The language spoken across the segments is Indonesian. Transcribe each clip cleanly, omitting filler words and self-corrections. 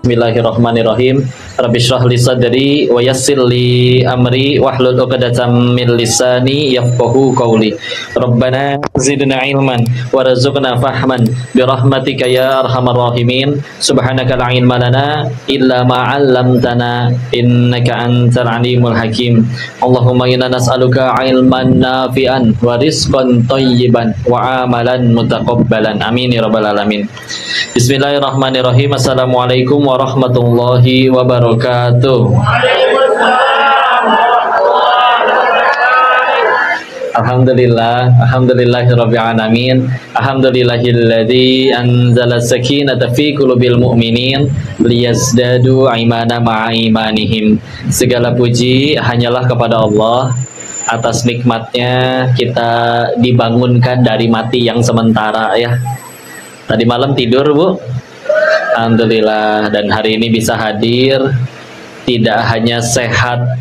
Bismillahirrahmanirrahim. Rabbi shrah li sadri wa yassir li amri wahlul 'uqdatam min lisani yafqahu qawli. Rabbana zidna ilman warzuqna fahman bi rahmatika ya arhamar rahimin. Subhanaka la ilma lana illa ma 'allamtana innaka antal alimul hakim. Allahumma inna nas'aluka ilman nafi'an wa rizqan thayyiban wa amalan mutaqabbalan. Amin ya rabbal alamin. Bismillahirrahmanirrahim. Assalamualaikum warahmatullahi wabarakatuh. Alhamdulillahirabbil alamin. Alhamdulillahilladzi anzala sakinata fi qulubil mu'minin liyazdadu imana ma'a imanihim. Segala puji hanyalah kepada Allah. Atas nikmatnya kita dibangunkan dari mati yang sementara ya. Tadi malam tidur Bu, alhamdulillah, dan hari ini bisa hadir. Tidak hanya sehat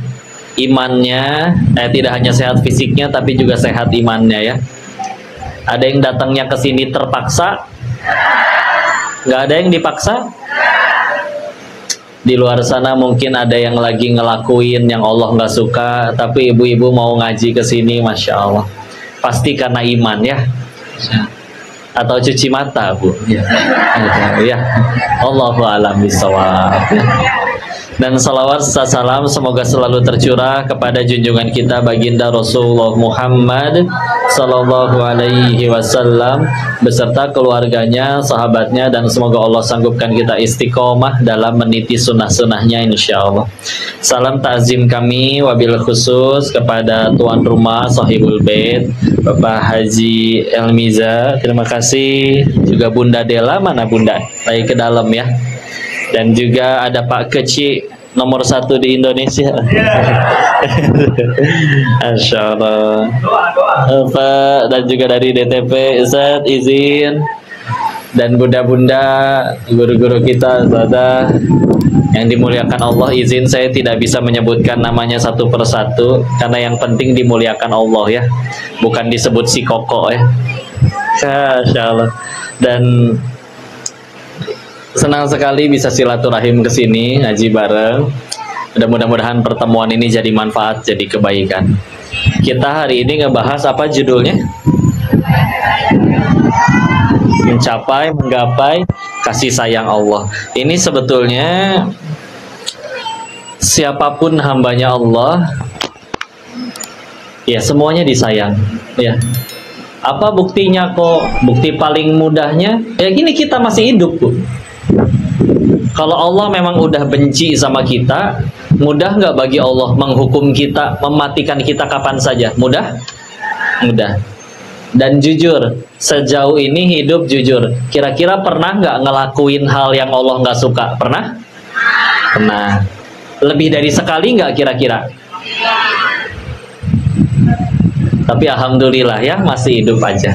imannya, tidak hanya sehat fisiknya, tapi juga sehat imannya ya. Ada yang datangnya ke sini terpaksa, nggak ada yang dipaksa. Di luar sana mungkin ada yang lagi ngelakuin yang Allah nggak suka, tapi ibu-ibu mau ngaji ke sini, masya Allah, pasti karena iman ya. Atau cuci mata Bu ya, ya. Allahu a'lam bishawab. Dan salawat serta salam semoga selalu tercurah kepada junjungan kita baginda Rasulullah Muhammad sallallahu alaihi wasallam beserta keluarganya, sahabatnya, dan semoga Allah sanggupkan kita istiqomah dalam meniti sunnah-sunnahnya insyaallah. Salam ta'zim kami wabil khusus kepada tuan rumah Sahibul Bait Bapak Haji Elmiza, terima kasih. Juga Bunda Dela, mana Bunda? Lagi ke dalam ya. Dan juga ada Pak Keci, nomor 1 di Indonesia. Masya Allah. Pak, dan juga dari DTP Ustaz izin. Dan bunda-bunda, guru-guru kita, Ustazah yang dimuliakan Allah, izin saya tidak bisa menyebutkan namanya satu persatu karena yang penting dimuliakan Allah ya, bukan disebut si Koko ya. Masya Allah. Dan senang sekali bisa silaturahim ke sini ngaji bareng. Mudah-mudahan pertemuan ini jadi manfaat, jadi kebaikan. Kita hari ini ngebahas apa judulnya? Menggapai kasih sayang Allah. Ini sebetulnya siapapun hambanya Allah, ya semuanya disayang. Ya. Apa buktinya kok? Bukti paling mudahnya, ya gini, kita masih hidup Bu. Kalau Allah memang udah benci sama kita, mudah nggak bagi Allah menghukum kita, mematikan kita kapan saja? Mudah? Mudah. Dan jujur, sejauh ini hidup jujur, kira-kira pernah nggak ngelakuin hal yang Allah nggak suka? Pernah? Pernah. Lebih dari sekali nggak kira-kira? Tapi alhamdulillah ya, masih hidup aja.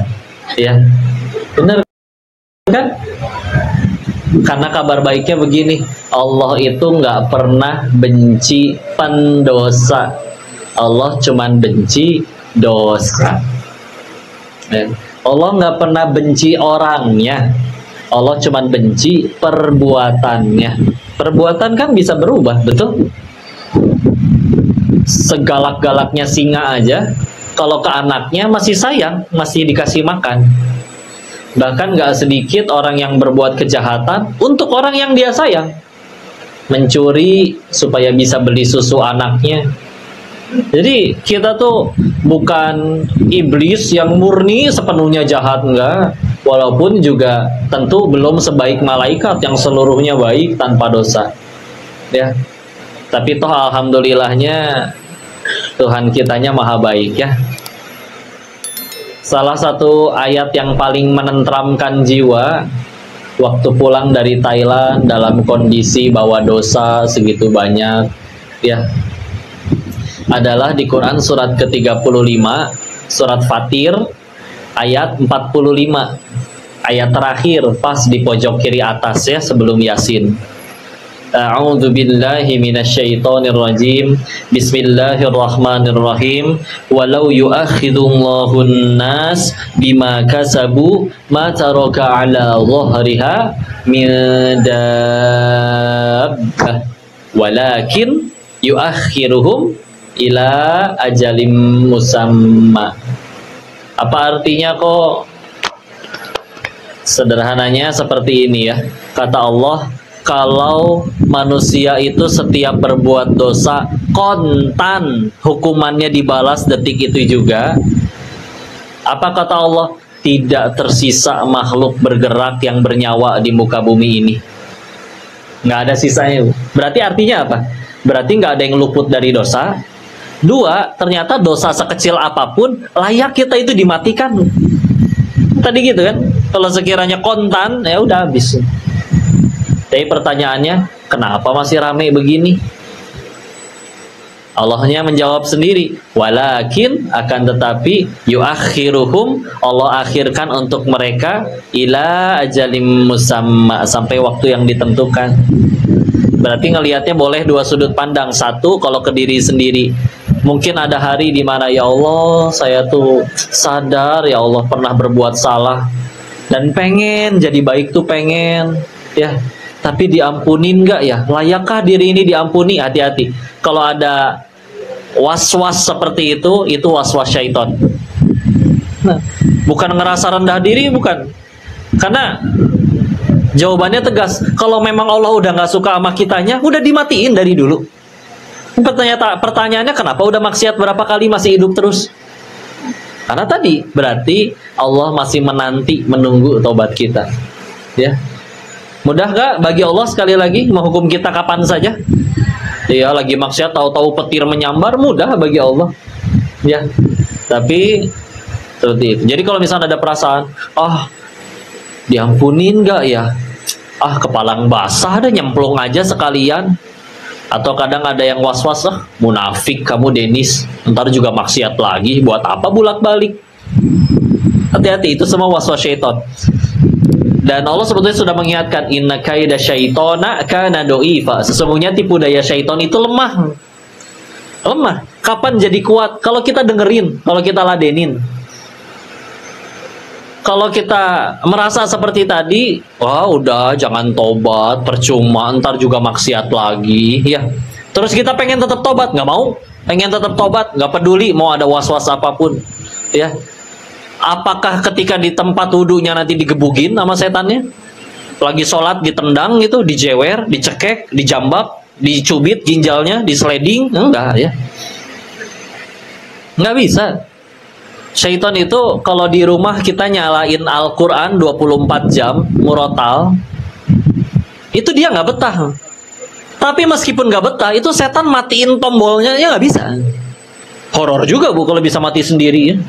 Ya, bener kan? Karena kabar baiknya begini, Allah itu nggak pernah benci pendosa. Allah cuman benci dosa. Allah nggak pernah benci orangnya. Allah cuman benci perbuatannya. Perbuatan kan bisa berubah, betul? Segalak-galaknya singa aja, kalau ke anaknya masih sayang, masih dikasih makan. Bahkan gak sedikit orang yang berbuat kejahatan untuk orang yang dia sayang. Mencuri supaya bisa beli susu anaknya. Jadi kita tuh bukan iblis yang murni sepenuhnya jahat, enggak. Walaupun juga tentu belum sebaik malaikat yang seluruhnya baik tanpa dosa. Ya. Tapi toh alhamdulillahnya Tuhan kitanya maha baik ya. Salah satu ayat yang paling menenteramkan jiwa waktu pulang dari Thailand dalam kondisi bawa dosa segitu banyak ya, adalah di Quran surat ke-35, surat Fatir ayat 45, ayat terakhir pas di pojok kiri atas ya sebelum Yasin. A'udzu billahi minasyaitonir rajim. Bismillahirrahmanirrahim. Walau yu'akhidullahu an-nas bima kasabu ma taraka 'ala dhahriha min dabbah walakin yu'akhiruhum ila ajalim musamma. Apa artinya kok? Sederhananya seperti ini ya. Kata Allah, kalau manusia itu setiap berbuat dosa kontan hukumannya dibalas detik itu juga, apa kata Allah? Tidak tersisa makhluk bergerak yang bernyawa di muka bumi ini. Nggak ada sisanya. Berarti artinya apa? Berarti nggak ada yang luput dari dosa. Dua, ternyata dosa sekecil apapun layak kita itu dimatikan. Tadi gitu kan? Kalau sekiranya kontan, ya udah habis. Tapi pertanyaannya, kenapa masih ramai begini? Allahnya menjawab sendiri, walakin akan tetapi yuakhiruhum, Allah akhirkan untuk mereka ila ajalim musamma, sampai waktu yang ditentukan. Berarti ngelihatnya boleh dua sudut pandang. Satu, kalau ke diri sendiri, mungkin ada hari di mana ya Allah, saya tuh sadar ya Allah pernah berbuat salah dan pengen jadi baik tuh pengen ya, tapi diampunin nggak ya? Layakkah diri ini diampuni? Hati-hati. Kalau ada was-was seperti itu was-was syaitan. Nah, bukan ngerasa rendah diri, bukan. Karena jawabannya tegas. Kalau memang Allah udah nggak suka sama kitanya, udah dimatiin dari dulu. Pertanyaannya kenapa udah maksiat berapa kali masih hidup terus? Karena tadi berarti Allah masih menunggu tobat kita. Ya. Mudah gak bagi Allah sekali lagi menghukum kita kapan saja? Ya, lagi maksiat tahu-tahu petir menyambar, mudah bagi Allah. Ya. Tapi seperti itu. Jadi kalau misalnya ada perasaan, diampunin gak ya? Kepalang basah ada, nyemplung aja sekalian. Atau kadang ada yang was-was, munafik kamu Denis, ntar juga maksiat lagi, buat apa bolak-balik? Hati-hati, itu semua was-was syaitan. Dan Allah sebetulnya sudah mengingatkan, inna kaida syaitona kana do'ifa. Sesungguhnya tipu daya syaitan itu lemah. Lemah. Kapan jadi kuat? Kalau kita dengerin, kalau kita ladenin. Kalau kita merasa seperti tadi, udah jangan tobat, percuma, ntar juga maksiat lagi, ya. Terus kita pengen tetap tobat, nggak mau, pengen tetap tobat, nggak peduli mau ada was-was apapun, ya. Apakah ketika di tempat wudunya nanti digebukin sama setannya? Lagi sholat ditendang gitu, dijewer, dicekek, dijambak, dicubit ginjalnya, disliding? Enggak ya. Nggak bisa. Syaitan itu kalau di rumah kita nyalain Al-Quran 24 jam, murotal, itu dia nggak betah. Tapi meskipun nggak betah, itu setan matiin tombolnya, ya nggak bisa. Horor juga Bu kalau bisa mati sendiri ya.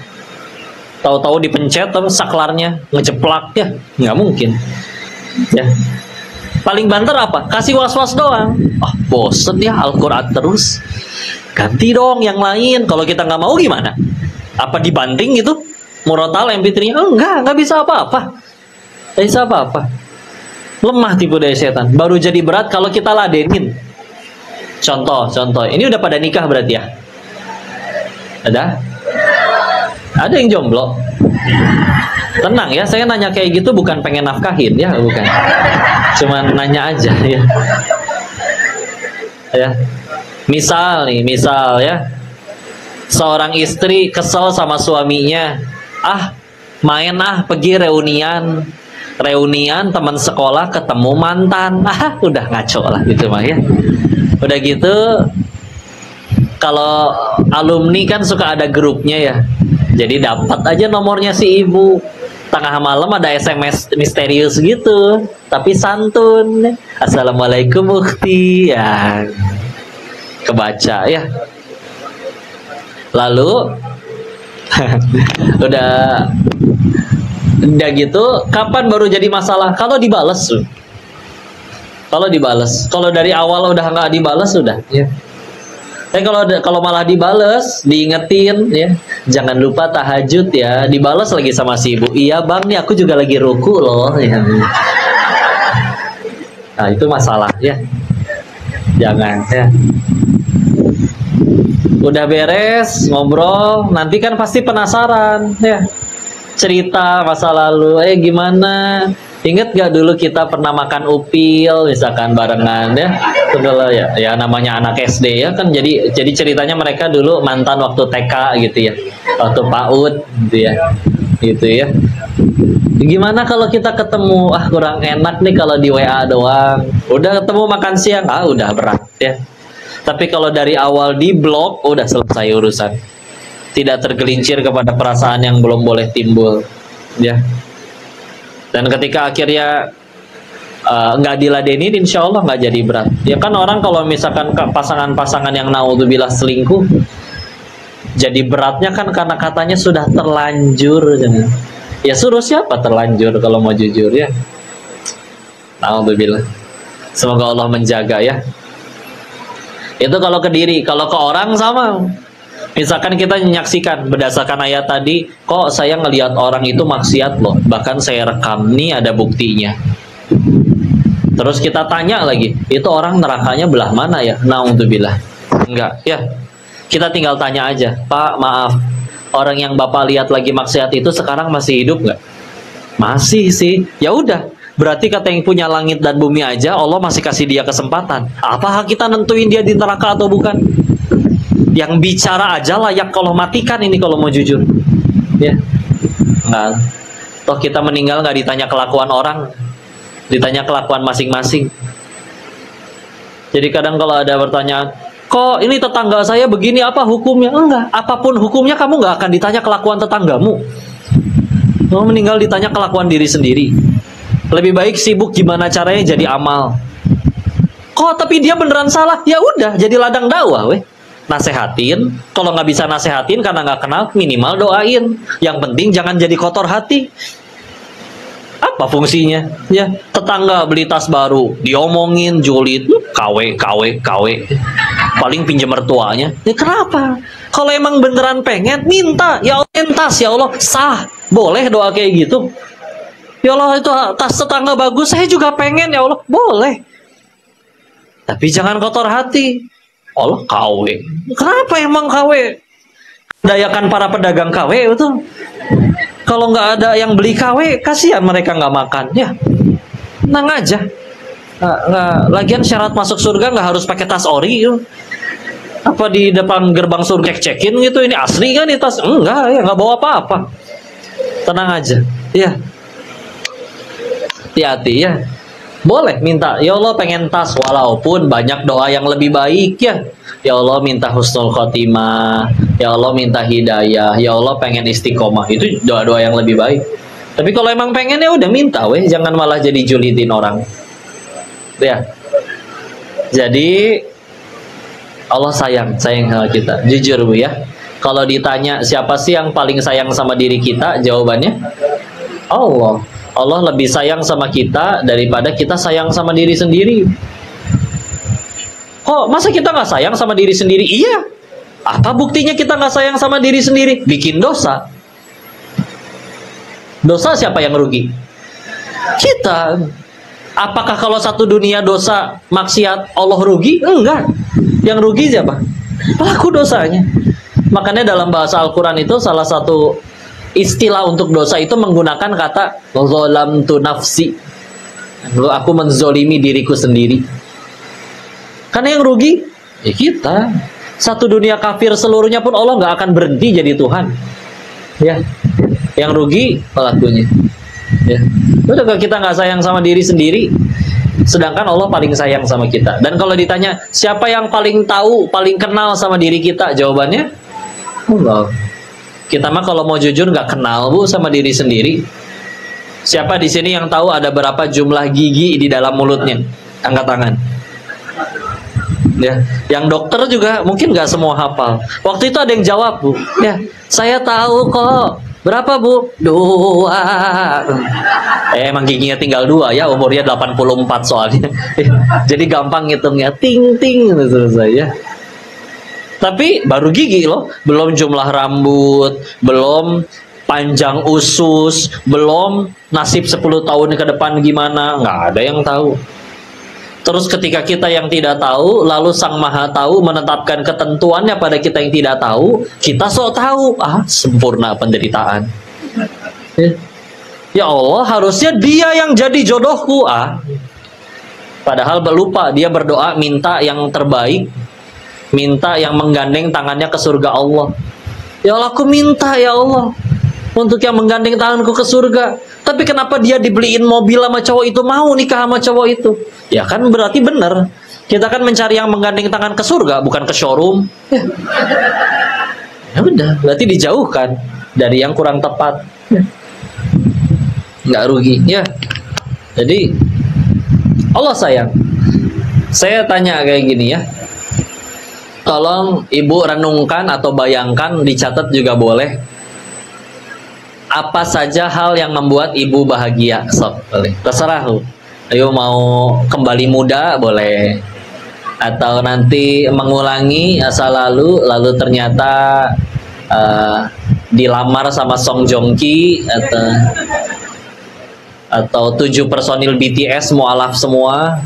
Tahu-tahu dipencet tapi saklarnya ngejeplak, ya nggak mungkin. Ya. Paling banter apa? Kasih was-was doang. Bosen ya Al-Quran terus. Ganti dong yang lain. Kalau kita nggak mau gimana? Apa dibanting gitu? Murotal MP3-nya? Enggak bisa apa-apa. Nggak bisa apa-apa. Lemah tipu daya setan. Baru jadi berat kalau kita ladenin. Contoh. Ini udah pada nikah berarti ya? Ada yang jomblo? Tenang ya, saya nanya kayak gitu bukan pengen nafkahin ya, bukan. Cuman nanya aja ya. Ya. Misal ya. Seorang istri kesel sama suaminya, pergi reunian teman sekolah ketemu mantan, udah ngaco lah gitu mah ya. Udah gitu, kalau alumni kan suka ada grupnya ya, jadi dapat aja nomornya si ibu, tengah malam ada SMS misterius gitu, tapi santun, assalamualaikum ukhti, ya kebaca ya. Lalu udah gitu, kapan baru jadi masalah? Kalau dibales. Kalau dari awal udah nggak dibales sudah. Ya. Kalau malah dibales, diingetin ya, jangan lupa tahajud ya. Dibales lagi sama si ibu. Iya bang, nih aku juga lagi ruku loh. Ya. Nah itu masalah ya. Jangan ya. Udah beres ngobrol, nanti kan pasti penasaran ya. Cerita masa lalu, gimana? Ingat gak dulu kita pernah makan upil misalkan barengan ya. Segala ya namanya anak SD ya kan, jadi ceritanya mereka dulu mantan waktu TK gitu ya. Waktu PAUD gitu ya. Gitu ya. Gimana kalau kita ketemu, kurang enak nih kalau di WA doang. Udah ketemu makan siang, udah berat ya. Tapi kalau dari awal di blok, udah selesai urusan. Tidak tergelincir kepada perasaan yang belum boleh timbul ya. Dan ketika akhirnya nggak diladenin, insya Allah nggak jadi berat. Ya kan orang kalau misalkan pasangan-pasangan yang naudzubillah selingkuh, jadi beratnya kan karena katanya sudah terlanjur. Ya suruh siapa terlanjur kalau mau jujur ya. Naudzubillah. Semoga Allah menjaga ya. Itu kalau ke diri, kalau ke orang sama. Misalkan kita menyaksikan berdasarkan ayat tadi, kok saya ngelihat orang itu maksiat loh, bahkan saya rekam, nih ada buktinya. Terus kita tanya lagi, itu orang nerakanya belah mana ya? Naudzubillah. Enggak, ya. Kita tinggal tanya aja, Pak, maaf, orang yang Bapak lihat lagi maksiat itu sekarang masih hidup nggak? Masih sih. Ya udah, berarti kata yang punya langit dan bumi aja, Allah masih kasih dia kesempatan. Apa hak kita nentuin dia di neraka atau bukan? Yang bicara aja layak kalau matikan ini kalau mau jujur ya. Nggak, toh kita meninggal nggak ditanya kelakuan orang, ditanya kelakuan masing-masing. Jadi kadang kalau ada pertanyaan, kok ini tetangga saya begini, apa hukumnya? Enggak, apapun hukumnya kamu nggak akan ditanya kelakuan tetanggamu. Kamu meninggal ditanya kelakuan diri sendiri. Lebih baik sibuk gimana caranya jadi amal. Kok tapi dia beneran salah? Ya udah, jadi ladang dakwah weh. Nasehatin, kalau nggak bisa nasehatin karena nggak kenal, minimal doain. Yang penting jangan jadi kotor hati. Apa fungsinya? Ya, tetangga beli tas baru, diomongin, julid, KW. Paling pinjam mertuanya. Ya kenapa? Kalau emang beneran pengen, minta. Ya Allah, tas, ya Allah, sah. Boleh doa kayak gitu. Ya Allah, itu tas tetangga bagus, saya juga pengen, ya Allah, boleh. Tapi jangan kotor hati. Allah KW. Kenapa emang KW? Dayakan para pedagang KW itu. Kalau nggak ada yang beli KW, kasihan mereka nggak makan. Ya, tenang aja. Nggak. Lagian syarat masuk surga nggak harus pakai tas ori. Apa di depan gerbang surga cekin gitu? Ini asli kan ini tas? Enggak ya, nggak bawa apa-apa. Tenang aja. Ya, hati-hati ya. Boleh minta, ya Allah pengen tas, walaupun banyak doa yang lebih baik ya. Ya Allah minta husnul khotimah, ya Allah minta hidayah, ya Allah pengen istiqomah. Itu doa-doa yang lebih baik. Tapi kalau emang pengen ya udah minta weh, jangan malah jadi julitin orang. Ya. Jadi Allah sayang sama kita. Jujur Bu ya. Kalau ditanya siapa sih yang paling sayang sama diri kita, jawabannya Allah. Allah lebih sayang sama kita daripada kita sayang sama diri sendiri. Kok masa kita nggak sayang sama diri sendiri? Iya. Apa buktinya kita nggak sayang sama diri sendiri? Bikin dosa. Dosa siapa yang rugi? Kita. Apakah kalau satu dunia dosa maksiat Allah rugi? Enggak. Yang rugi siapa? Pelaku dosanya. Makanya dalam bahasa Al-Quran itu salah satu istilah untuk dosa itu menggunakan kata zalamtu nafsi. Aku menzolimi diriku sendiri. Karena yang rugi ya kita. Satu dunia kafir seluruhnya pun Allah nggak akan berhenti jadi Tuhan. Ya, yang rugi pelakunya. Ya, udah kalau kita nggak sayang sama diri sendiri, sedangkan Allah paling sayang sama kita. Dan kalau ditanya siapa yang paling tahu, paling kenal sama diri kita, jawabannya Allah. Kita mah kalau mau jujur nggak kenal Bu sama diri sendiri. Siapa di sini yang tahu ada berapa jumlah gigi di dalam mulutnya? Angkat tangan. Ya, yang dokter juga mungkin nggak semua hafal. Waktu itu ada yang jawab Bu, ya saya tahu kok. Berapa Bu? 2. Emang giginya tinggal 2 ya, umurnya 84 soalnya. Jadi gampang ngitungnya, ting ting selesai ya. Tapi baru gigi loh, belum jumlah rambut, belum panjang usus, belum nasib 10 tahun ke depan gimana, nggak ada yang tahu. Terus ketika kita yang tidak tahu, lalu Sang Maha Tahu menetapkan ketentuannya pada kita yang tidak tahu, kita sok tahu. Sempurna penderitaan. Ya Allah, harusnya dia yang jadi jodohku. Padahal lupa, dia berdoa minta yang terbaik, minta yang menggandeng tangannya ke surga Allah. Ya Allah, aku minta ya Allah untuk yang menggandeng tanganku ke surga. Tapi kenapa dia dibeliin mobil sama cowok itu, mau nikah sama cowok itu? Ya kan berarti benar. Kita kan mencari yang menggandeng tangan ke surga, bukan ke showroom. Ya udah, berarti dijauhkan dari yang kurang tepat. Nggak rugi ya. Jadi Allah sayang. Saya tanya kayak gini ya, tolong ibu renungkan atau bayangkan, dicatat juga boleh. Apa saja hal yang membuat ibu bahagia? Boleh. Terserah lu. Ayo, mau kembali muda boleh, atau nanti mengulangi masa lalu ternyata dilamar sama Song Joong Ki, atau 7 personil BTS mualaf semua,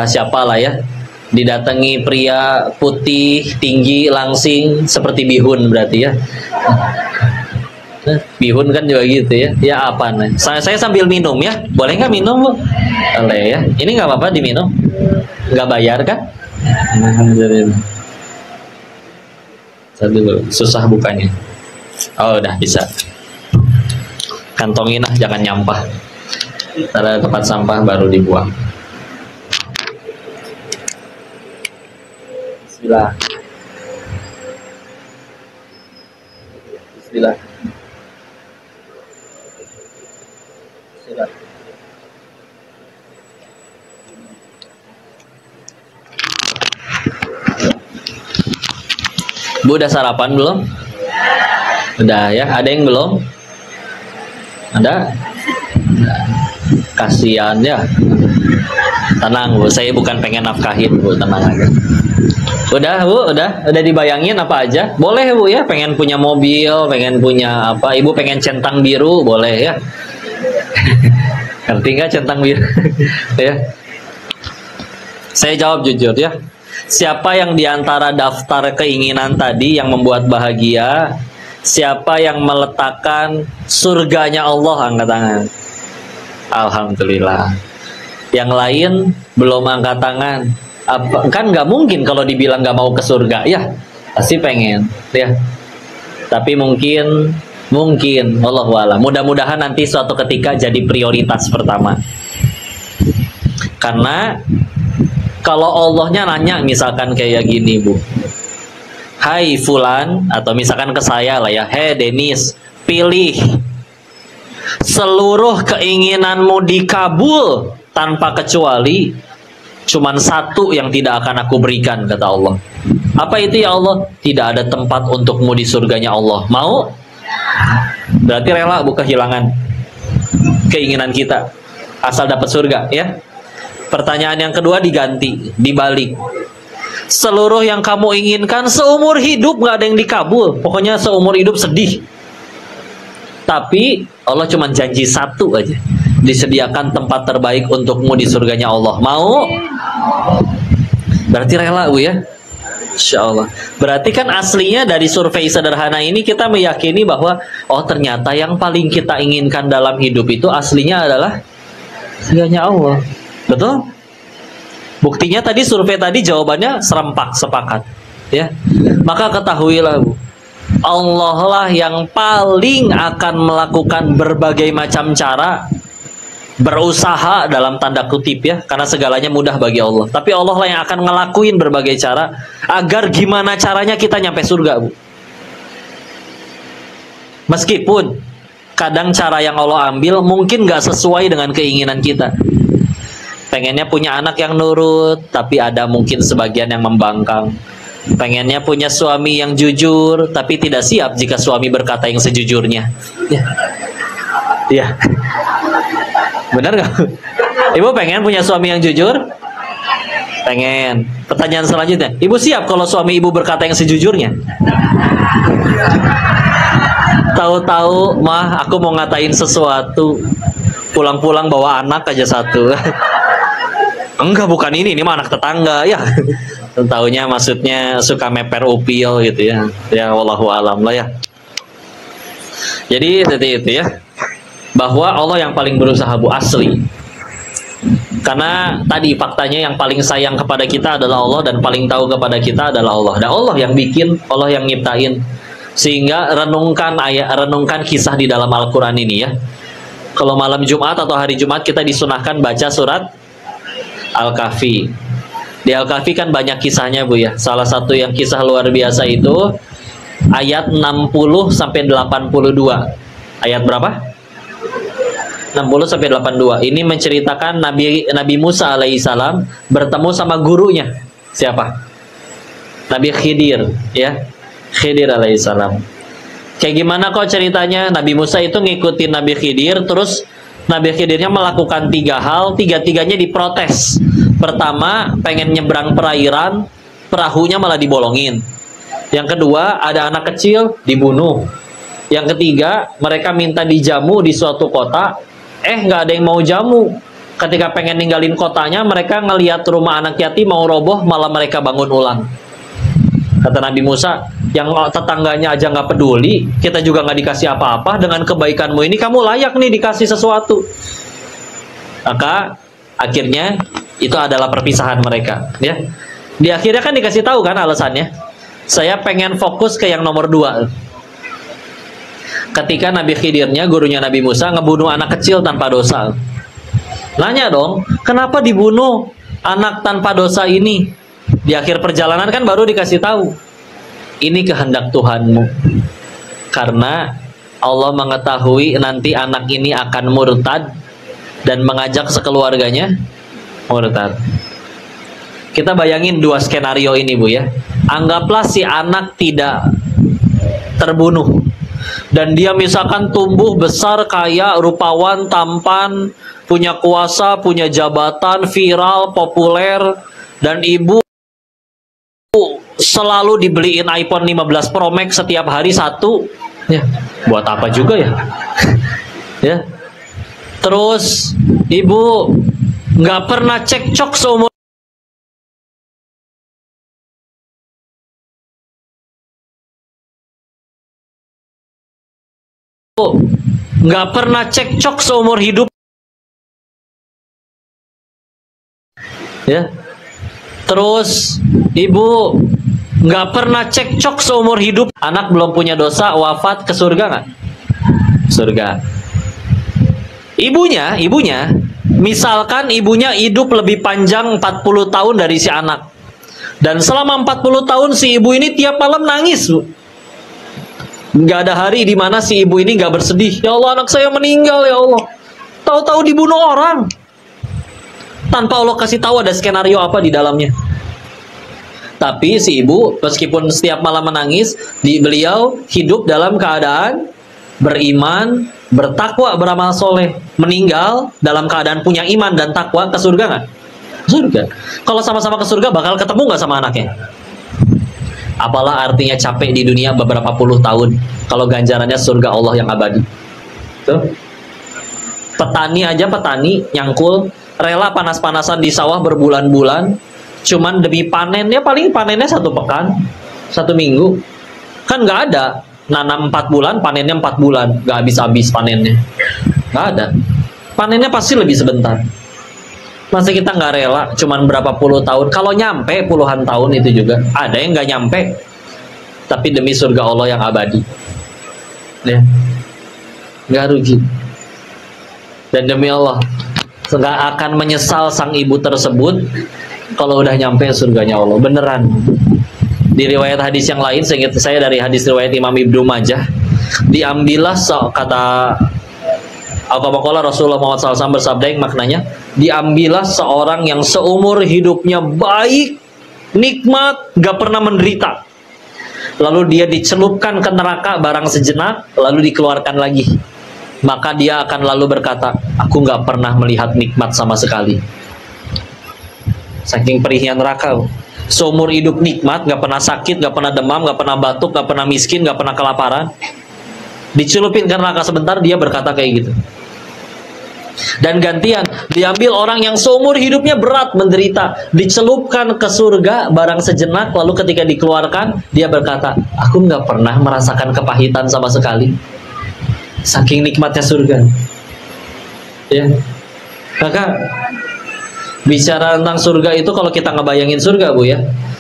siapalah ya, didatangi pria putih tinggi langsing seperti Bihun berarti ya. Bihun kan juga gitu ya. Ya apa nih? Saya sambil minum ya. Boleh nggak minum, Bu? Boleh ya. Ini nggak apa-apa diminum. Nggak bayar kan? Dulu susah bukanya. Oh, udah bisa. Kantongin lah, jangan nyampah. Ada tempat sampah baru dibuang. Bismillah. Bismillah. Bu, udah sarapan belum? Udah ya. Ada yang belum? Ada? Kasihan ya. Tenang Bu, saya bukan pengen nafkahin Bu, tenang aja. Udah Bu, udah dibayangin apa aja? Boleh Bu ya, pengen punya mobil, pengen punya apa? Ibu pengen centang biru, boleh ya. Ngerti nggak centang biru? Ya. Saya jawab jujur ya. Siapa yang diantara daftar keinginan tadi yang membuat bahagia? Siapa yang meletakkan surganya Allah? Angkat tangan. Alhamdulillah. Yang lain belum angkat tangan. Kan nggak mungkin kalau dibilang nggak mau ke surga ya, pasti pengen ya. Tapi mungkin Wallahualam, mudah-mudahan nanti suatu ketika jadi prioritas pertama. Karena kalau Allahnya nanya misalkan kayak gini Bu, hai Fulan, atau misalkan ke saya lah ya, hei Denis, pilih seluruh keinginanmu dikabul tanpa kecuali, cuman satu yang tidak akan aku berikan, kata Allah. Apa itu ya Allah? Tidak ada tempat untukmu di surganya Allah. Mau? Berarti rela Bu kehilangan keinginan kita asal dapat surga ya. Pertanyaan yang kedua diganti, dibalik. Seluruh yang kamu inginkan seumur hidup nggak ada yang dikabul. Pokoknya seumur hidup sedih. Tapi Allah cuma janji satu aja, disediakan tempat terbaik untukmu di surganya Allah. Mau? Berarti rela Bu ya. Insya Allah. Berarti kan aslinya dari survei sederhana ini kita meyakini bahwa oh ternyata yang paling kita inginkan dalam hidup itu aslinya adalah surganya Allah. Betul? Buktinya tadi survei tadi jawabannya serempak, sepakat ya. Maka ketahuilah Bu, Allah lah yang paling akan melakukan berbagai macam cara, berusaha dalam tanda kutip ya, karena segalanya mudah bagi Allah. Tapi Allah lah yang akan ngelakuin berbagai cara agar gimana caranya kita nyampe surga Bu. Meskipun kadang cara yang Allah ambil mungkin gak sesuai dengan keinginan kita. Pengennya punya anak yang nurut, tapi ada mungkin sebagian yang membangkang. Pengennya punya suami yang jujur, tapi tidak siap jika suami berkata yang sejujurnya. Ya, ya. Benar gak? Ibu pengen punya suami yang jujur? Pengen. Pertanyaan selanjutnya, ibu siap kalau suami ibu berkata yang sejujurnya? Tahu-tahu mah aku mau ngatain sesuatu, pulang-pulang bawa anak aja satu. Enggak, bukan ini mah anak tetangga ya. Taunya maksudnya suka meper upil gitu ya. Ya wallahu alam lah ya. Jadi seperti itu ya. Bahwa Allah yang paling berusaha bu, asli. Karena tadi faktanya yang paling sayang kepada kita adalah Allah, dan paling tahu kepada kita adalah Allah. Dan Allah yang bikin, Allah yang nyiptain. Sehingga renungkan kisah di dalam Al-Quran ini ya. Kalau malam Jumat atau hari Jumat kita disunahkan baca surat Al-Kahfi. Di Al-Kahfi kan banyak kisahnya bu ya. Salah satu yang kisah luar biasa itu ayat 60 sampai 82. Ayat berapa? 60 sampai 82. Ini menceritakan Nabi Musa alaihissalam bertemu sama gurunya. Siapa? Nabi Khidir ya. Khidir alaihissalam. Kayak gimana kok ceritanya? Nabi Musa itu ngikutin Nabi Khidir, terus Nabi Khidirnya melakukan 3 hal, tiga-tiganya diprotes. Pertama, pengen nyebrang perairan, perahunya malah dibolongin. Yang kedua, ada anak kecil dibunuh. Yang ketiga, mereka minta dijamu di suatu kota, nggak ada yang mau jamu. Ketika pengen ninggalin kotanya, mereka ngelihat rumah anak yatim mau roboh, malah mereka bangun ulang. Kata Nabi Musa, yang tetangganya aja nggak peduli, kita juga nggak dikasih apa-apa, dengan kebaikanmu ini kamu layak nih dikasih sesuatu. Maka akhirnya itu adalah perpisahan mereka ya. Di akhirnya kan dikasih tahu kan alasannya, saya pengen fokus ke yang nomor 2. Ketika Nabi Khidirnya, gurunya Nabi Musa, ngebunuh anak kecil tanpa dosa. Nanya dong, kenapa dibunuh anak tanpa dosa ini? Di akhir perjalanan kan baru dikasih tahu, ini kehendak Tuhanmu. Karena Allah mengetahui nanti anak ini akan murtad dan mengajak sekeluarganya murtad. Kita bayangin 2 skenario ini bu ya. Anggaplah si anak tidak terbunuh, dan dia misalkan tumbuh besar, kaya, rupawan, tampan, punya kuasa, punya jabatan, viral, populer, dan ibu selalu dibeliin iPhone 15 Pro Max setiap hari 1 ya. Buat apa juga ya? Ya. Terus ibu nggak pernah cekcok seumur hidup ya. Terus ibu nggak pernah cekcok seumur hidup, anak belum punya dosa, wafat, ke surga nggak? Surga. Ibunya misalkan ibunya hidup lebih panjang 40 tahun dari si anak, dan selama 40 tahun si ibu ini tiap malam nangis bu. Nggak ada hari di mana si ibu ini nggak bersedih, ya Allah anak saya meninggal ya Allah, tahu-tahu dibunuh orang, tanpa Allah kasih tahu ada skenario apa di dalamnya. Tapi si ibu meskipun setiap malam menangis, beliau hidup dalam keadaan beriman, bertakwa, beramal soleh, meninggal dalam keadaan punya iman dan takwa, ke surga nggak? Surga. Kalau sama-sama ke surga bakal ketemu nggak sama anaknya? Apalah artinya capek di dunia beberapa puluh tahun kalau ganjarannya surga Allah yang abadi. Tuh. Petani nyangkul, rela panas-panasan di sawah berbulan-bulan, cuman demi panennya, paling panennya 1 pekan, 1 minggu. Kan nggak ada nanam 4 bulan, panennya 4 bulan, nggak habis-habis panennya. Nggak ada. Panennya pasti lebih sebentar. Masa kita nggak rela cuman berapa puluh tahun, kalau nyampe puluhan tahun itu juga ada yang nggak nyampe, tapi demi surga Allah yang abadi ya, nggak rugi. Dan demi Allah nggak akan menyesal sang ibu tersebut kalau udah nyampe surganya Allah, beneran. Di riwayat hadis yang lain, seingat saya dari hadis riwayat Imam Ibnu Majah, diambillah kata Al-Qabakola Rasulullah Muhammad SAW bersabda yang maknanya, diambillah seorang yang seumur hidupnya baik, nikmat, gak pernah menderita, lalu dia dicelupkan ke neraka barang sejenak, lalu dikeluarkan lagi, maka dia akan lalu berkata, aku gak pernah melihat nikmat sama sekali. Saking perihnya neraka. Seumur hidup nikmat, gak pernah sakit, gak pernah demam, gak pernah batuk, gak pernah miskin, gak pernah kelaparan, dicelupin ke neraka sebentar, dia berkata kayak gitu. Dan gantian, diambil orang yang seumur hidupnya berat menderita, dicelupkan ke surga barang sejenak, lalu ketika dikeluarkan, dia berkata, aku nggak pernah merasakan kepahitan sama sekali. Saking nikmatnya surga. Ya. Maka bicara tentang surga itu, kalau kita ngebayangin surga, Bu ya,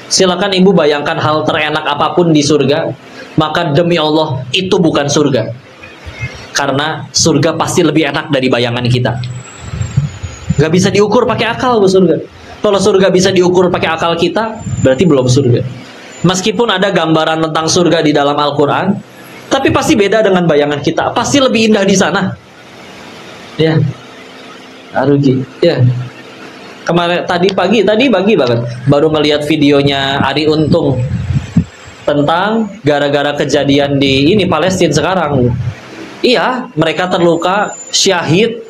silakan Ibu bayangkan hal terenak apapun di surga, maka demi Allah itu bukan surga. Karena surga pasti lebih enak dari bayangan kita. Gak bisa diukur pakai akal, Bu, surga. Kalau surga bisa diukur pakai akal kita, berarti belum surga. Meskipun ada gambaran tentang surga di dalam Al-Quran, tapi pasti beda dengan bayangan kita. Pasti lebih indah di sana. Ya, rugi. Ya. Kemarin tadi pagi banget baru ngelihat videonya Arie Untung tentang gara-gara kejadian di ini Palestina sekarang. Iya, mereka terluka, syahid,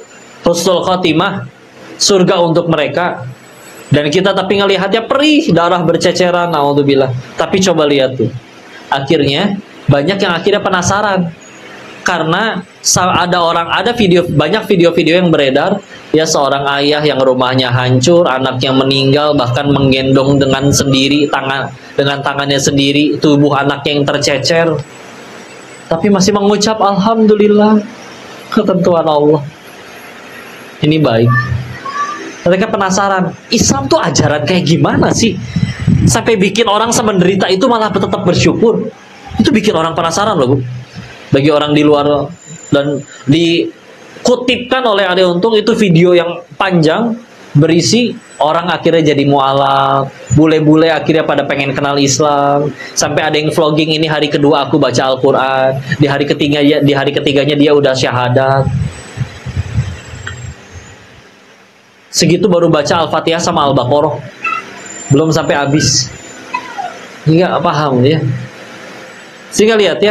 husnul khotimah, surga untuk mereka. Dan kita tapi ngelihatnya perih, darah berceceran, naudzubillah. Tapi coba lihat tuh, akhirnya banyak yang akhirnya penasaran. Karena ada banyak video-video yang beredar, ya seorang ayah yang rumahnya hancur, anaknya meninggal, bahkan menggendong dengan tangannya sendiri tubuh anaknya yang tercecer, tapi masih mengucap alhamdulillah, ketentuan Allah. Ini baik. Mereka penasaran, Islam tuh ajaran kayak gimana sih? Sampai bikin orang semenderita itu malah tetap bersyukur. Itu bikin orang penasaran loh, Bu. Bagi orang di luar, dan dikutipkan oleh Arie Untung itu video yang panjang, berisi orang akhirnya jadi mualaf, bule-bule akhirnya pada pengen kenal Islam, sampai ada yang vlogging, ini hari kedua aku baca Al-Quran, di hari ketiganya dia udah syahadat. Segitu baru baca Al-Fatihah sama Al-Baqarah, belum sampai habis. Nggak paham ya. Sehingga lihat.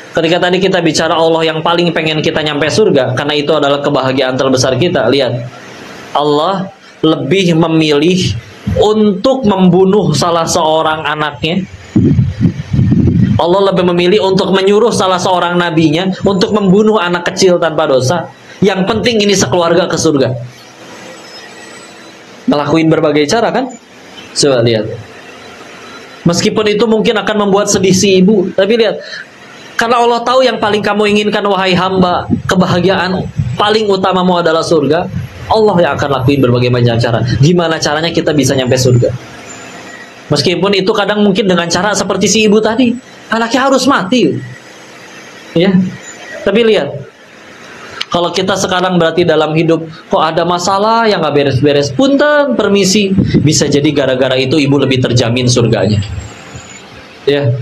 Ketika tadi kita bicara Allah yang paling pengen kita nyampe surga, karena itu adalah kebahagiaan terbesar kita. Lihat, Allah lebih memilih untuk membunuh salah seorang anaknya. Allah lebih memilih untuk menyuruh salah seorang nabinya untuk membunuh anak kecil tanpa dosa. Yang penting ini sekeluarga ke surga. Ngelakuin berbagai cara kan? Coba lihat. Meskipun itu mungkin akan membuat sedih si ibu, tapi lihat, karena Allah tahu yang paling kamu inginkan, wahai hamba, kebahagiaan paling utamamu adalah surga, Allah yang akan lakuin berbagai macam cara. Gimana caranya kita bisa nyampe surga? Meskipun itu kadang mungkin dengan cara seperti si ibu tadi, anaknya harus mati. Ya. Tapi lihat, kalau kita sekarang berarti dalam hidup kok ada masalah yang gak beres-beres, punten, permisi, bisa jadi gara-gara itu ibu lebih terjamin surganya. Ya.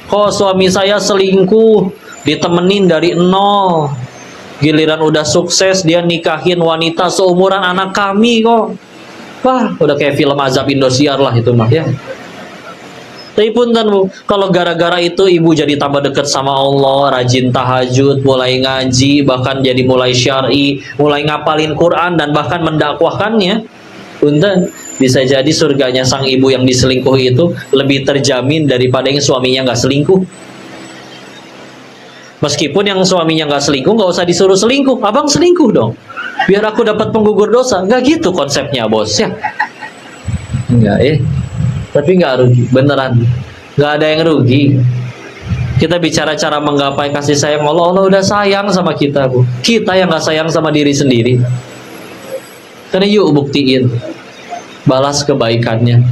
Kok suami saya selingkuh, ditemenin dari nol, giliran udah sukses dia nikahin wanita seumuran anak kami kok. Wah, udah kayak film azab Indosiar lah itu mah ya. Tapi punten, Bu, kalau gara-gara itu ibu jadi tambah dekat sama Allah, rajin tahajud, mulai ngaji, bahkan jadi mulai syar'i, mulai ngapalin Quran, dan bahkan mendakwahkannya, punten, bisa jadi surganya sang ibu yang diselingkuh itu lebih terjamin daripada yang suaminya nggak selingkuh. Meskipun yang suaminya nggak selingkuh, nggak usah disuruh selingkuh, abang selingkuh dong, biar aku dapat penggugur dosa. Nggak gitu konsepnya, bos ya. Enggak tapi nggak rugi, beneran nggak ada yang rugi. Kita bicara cara menggapai kasih sayang Allah. Allah udah sayang sama kita, Bu. Kita yang nggak sayang sama diri sendiri. Karena yuk buktiin, balas kebaikannya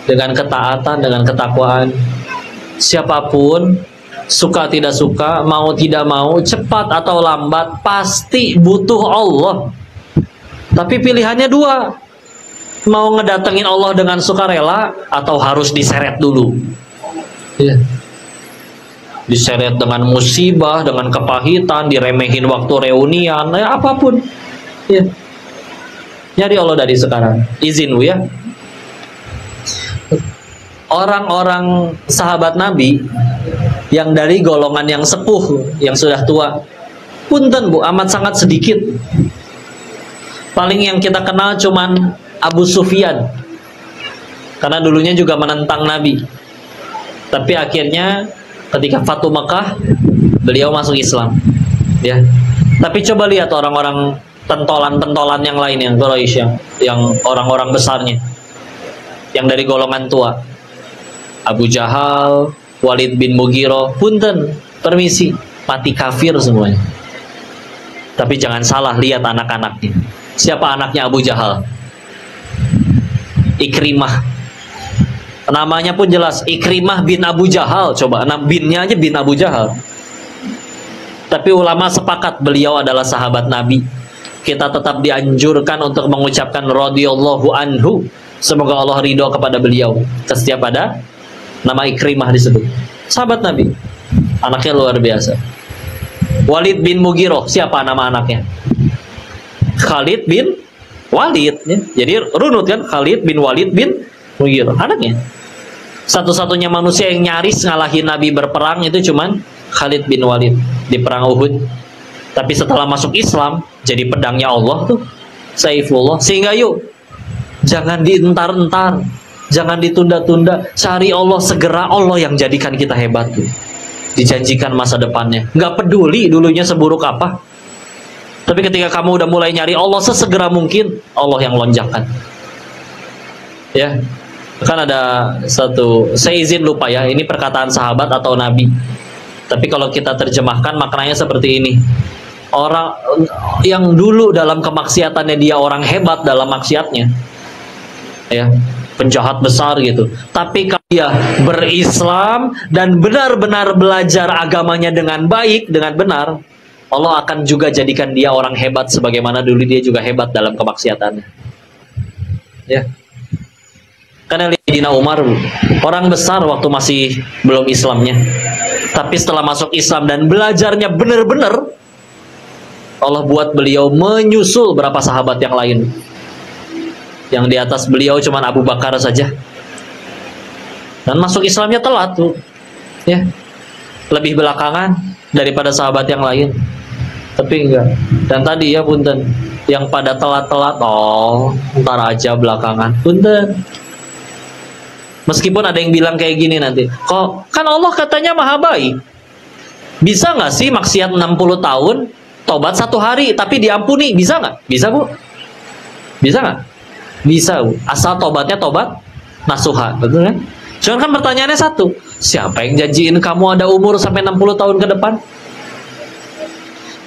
dengan ketaatan, dengan ketakwaan. Siapapun, suka tidak suka, mau tidak mau, cepat atau lambat, pasti butuh Allah. Tapi pilihannya dua, mau ngedatengin Allah dengan sukarela atau harus diseret dulu. Ya. Diseret dengan musibah, dengan kepahitan, diremehin waktu reunian, ya apapun. Ya. Nyari Allah dari sekarang. Izin, Bu ya. Orang-orang sahabat Nabi yang dari golongan yang sepuh, yang sudah tua, punten, Bu, amat sangat sedikit. Paling yang kita kenal cuman Abu Sufyan, karena dulunya juga menentang Nabi. Tapi akhirnya ketika Fatu Mekah, beliau masuk Islam. Ya. Tapi coba lihat orang-orang pentolan-pentolan yang lain, yang Quraisy, yang orang-orang besarnya, yang dari golongan tua. Abu Jahal, Walid bin Mughirah, punten, permisi, mati kafir semuanya. Tapi jangan salah, lihat anak-anaknya. Siapa anaknya Abu Jahal? Ikrimah. Namanya pun jelas, Ikrimah bin Abu Jahal. Coba, binnya aja bin Abu Jahal. Tapi ulama sepakat beliau adalah sahabat Nabi. Kita tetap dianjurkan untuk mengucapkan radhiyallahu anhu. Semoga Allah ridho kepada beliau. Setiap ada nama Ikrimah disebut. Sahabat Nabi. Anaknya luar biasa. Walid bin Mughirah, siapa nama anaknya? Khalid bin Walid. Ya. Jadi runut kan, Khalid bin Walid bin Mughirah, anaknya. Satu-satunya manusia yang nyaris ngalahin Nabi berperang itu cuman Khalid bin Walid di perang Uhud. Tapi setelah masuk Islam jadi pedangnya Allah tuh, Saifullah. Sehingga yuk, jangan dientar-entar, jangan ditunda-tunda, cari Allah segera. Allah yang jadikan kita hebat tuh. Dijanjikan masa depannya. Nggak peduli dulunya seburuk apa. Tapi ketika kamu udah mulai nyari Allah sesegera mungkin, Allah yang lonjakan. Ya, kan ada satu, saya izin lupa ya, ini perkataan sahabat atau Nabi. Tapi kalau kita terjemahkan maknanya seperti ini. Orang yang dulu dalam kemaksiatannya dia orang hebat dalam maksiatnya, ya, penjahat besar gitu. Tapi kalau dia berislam dan benar-benar belajar agamanya dengan baik, dengan benar, Allah akan juga jadikan dia orang hebat sebagaimana dulu dia juga hebat dalam kemaksiatannya. Ya. Karena Sayyidina Umar orang besar waktu masih belum Islamnya. Tapi setelah masuk Islam dan belajarnya benar-benar, Allah buat beliau menyusul berapa sahabat yang lain. Yang di atas beliau cuma Abu Bakar saja. Dan masuk Islamnya telat tuh. Ya. Lebih belakangan daripada sahabat yang lain. Tapi enggak. Dan tadi ya punten, yang pada telat-telat, oh, ntar aja belakangan. Punten. Meskipun ada yang bilang kayak gini nanti, kok kan Allah katanya maha baik. Bisa nggak sih maksiat 60 tahun, tobat 1 hari, tapi diampuni? Bisa nggak? Bisa, Bu? Bisa nggak? Bisa, Bu. Asal tobatnya tobat nasuha, betul kan? Cuman kan pertanyaannya satu, siapa yang janjiin kamu ada umur sampai 60 tahun ke depan?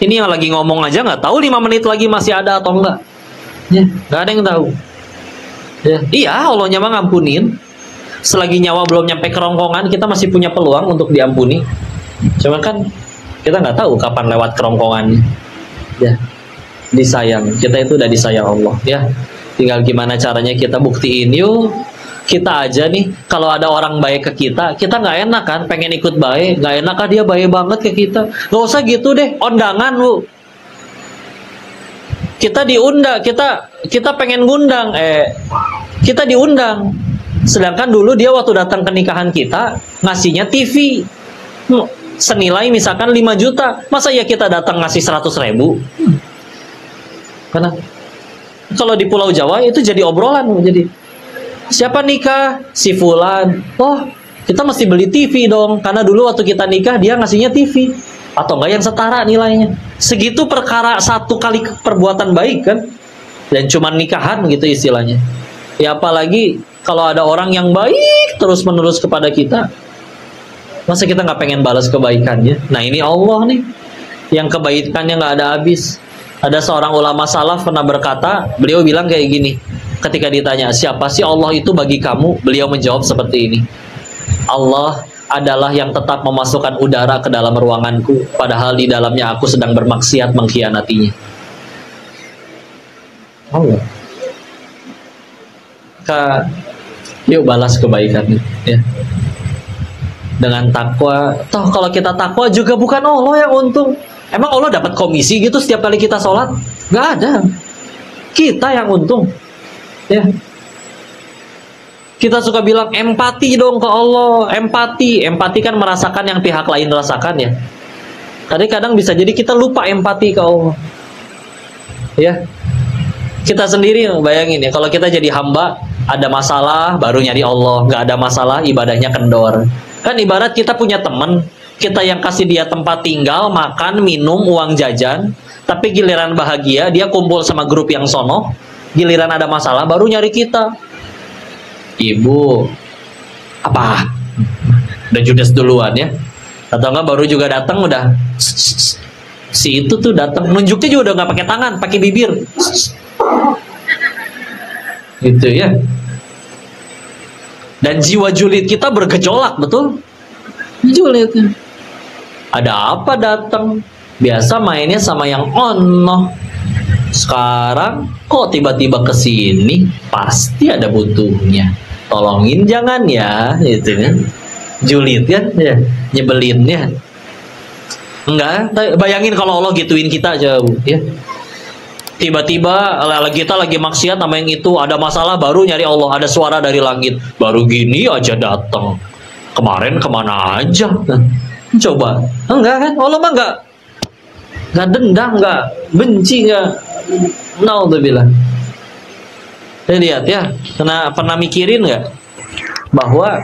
Ini yang lagi ngomong aja nggak tahu 5 menit lagi masih ada atau enggak. Ya, nggak ada yang tahu. Ya. Iya, Allahnya mah ngampunin. Selagi nyawa belum nyampe kerongkongan, kita masih punya peluang untuk diampuni. Cuman kan kita nggak tahu kapan lewat kerongkongannya. Ya, disayang. Kita itu udah disayang Allah. Ya, tinggal gimana caranya kita buktiin. Yuk, kita aja nih, kalau ada orang baik ke kita nggak enak kan? Pengen ikut baik, nggak enak kan dia baik banget ke kita. Nggak usah gitu deh, undangan, Bu. Kita diundang, kita pengen ngundang, kita diundang. Sedangkan dulu dia waktu datang ke nikahan kita ngasihnya TV senilai misalkan 5 juta. Masa ya kita datang ngasih 100.000? Karena kalau di Pulau Jawa itu jadi obrolan. Jadi siapa nikah? Si Fulan. Oh, kita mesti beli TV dong. Karena dulu waktu kita nikah dia ngasihnya TV. Atau enggak yang setara nilainya. Segitu perkara 1 kali perbuatan baik kan. Dan cuma nikahan gitu istilahnya. Ya apalagi kalau ada orang yang baik terus-menerus kepada kita, masa kita nggak pengen balas kebaikannya? Nah ini Allah nih, yang kebaikannya nggak ada habis. Ada seorang ulama salaf pernah berkata, beliau bilang kayak gini, ketika ditanya, siapa sih Allah itu bagi kamu? Beliau menjawab seperti ini, Allah adalah yang tetap memasukkan udara ke dalam ruanganku, padahal di dalamnya aku sedang bermaksiat mengkhianatinya. Allah. Yuk balas kebaikan ya. Dengan takwa. Toh kalau kita takwa juga bukan Allah yang untung. Emang Allah dapat komisi gitu setiap kali kita sholat? Gak ada. Kita yang untung. Ya. Kita suka bilang empati dong ke Allah. Empati kan merasakan yang pihak lain rasakan ya. Kadang-kadang bisa jadi kita lupa empati ke Allah. Ya. Kita sendiri bayangin ya, kalau kita jadi hamba, ada masalah baru nyari Allah, nggak ada masalah ibadahnya kendor. Kan ibarat kita punya teman, kita yang kasih dia tempat tinggal, makan, minum, uang jajan, Tapi giliran bahagia, dia kumpul sama grup yang sono. Giliran ada masalah, baru nyari kita. Ibu, apa? Udah judes duluan ya. Atau enggak baru juga datang udah. Si itu tuh datang, nunjuknya juga udah nggak pakai tangan, pakai bibir. Gitu ya. Dan jiwa julid kita bergejolak, betul? Julid. Ada apa datang? Biasa mainnya sama yang ono. Sekarang kok tiba-tiba kesini? Pasti ada butuhnya. Tolongin jangan ya, gitu kan? Julid kan, ya, nyebelin ya. Enggak, bayangin kalau Allah gituin kita jauh, ya. Tiba-tiba kita lagi maksiat sama yang itu, ada masalah baru nyari Allah, ada suara dari langit, baru gini aja datang. Kemarin kemana aja? Coba, enggak kan? Allah mah nggak dendam, nggak benci, nggak naudzubillah. Lihat ya, pernah mikirin nggak bahwa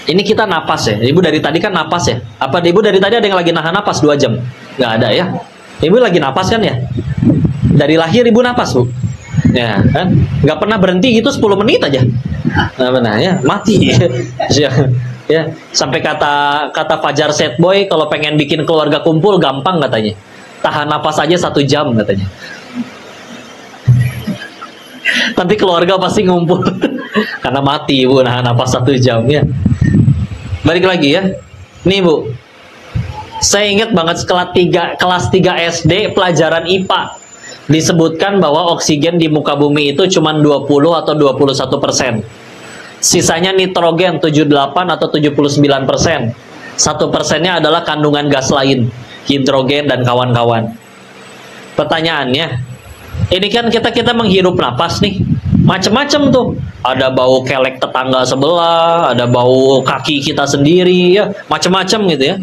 ini kita napas ya? Ibu dari tadi kan napas ya? Apa ibu dari tadi ada yang lagi nahan napas 2 jam? Nggak ada ya? Ibu lagi napas kan ya? Dari lahir ibu napas, Bu? Ya kan? Nggak pernah berhenti gitu 10 menit aja. Nah, benar ya, mati. Ya, sampai kata Fajar Set Boy, kalau pengen bikin keluarga kumpul gampang katanya. Tahan napas aja 1 jam katanya. Nanti keluarga pasti ngumpul. Karena mati ibu nahan napas 1 jam ya. Balik lagi ya. Nih Bu, saya ingat banget kelas 3 SD pelajaran IPA. Disebutkan bahwa oksigen di muka bumi itu cuma 20 atau 21%. Sisanya nitrogen 78 atau 79%. 1%-nya adalah kandungan gas lain, hidrogen dan kawan-kawan. Pertanyaannya, ini kan kita menghirup napas nih, macam-macam tuh. Ada bau kelek tetangga sebelah, ada bau kaki kita sendiri, ya macam-macam gitu ya.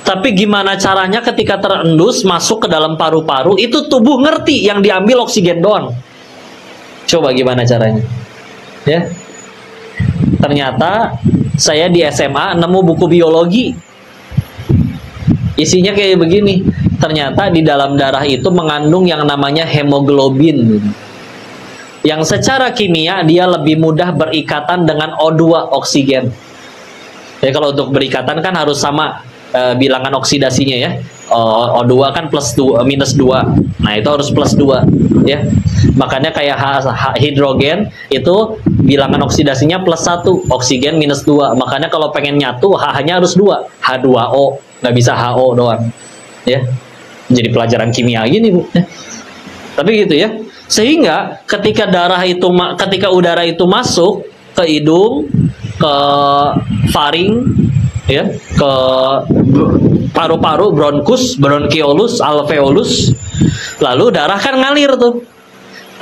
Tapi gimana caranya ketika terendus masuk ke dalam paru-paru, itu tubuh ngerti yang diambil oksigen doang. Coba gimana caranya? Ya. Ternyata saya di SMA nemu buku biologi. Isinya kayak begini. Ternyata di dalam darah itu mengandung yang namanya hemoglobin. Yang secara kimia dia lebih mudah berikatan dengan O2, oksigen. Jadi kalau untuk berikatan kan harus sama bilangan oksidasinya ya. O2 kan minus 2. Nah, itu harus plus 2 ya. Makanya kayak hidrogen itu bilangan oksidasinya plus 1, oksigen minus 2. Makanya kalau pengen nyatu H-nya harus 2, H2O, nggak bisa HO doang. Ya. Jadi pelajaran kimia gini, Bu. Ya. Tapi gitu ya. Sehingga ketika udara itu masuk ke hidung, ke faring, ya, ke paru-paru, bronkus, bronkiolus, alveolus, lalu darah kan ngalir tuh.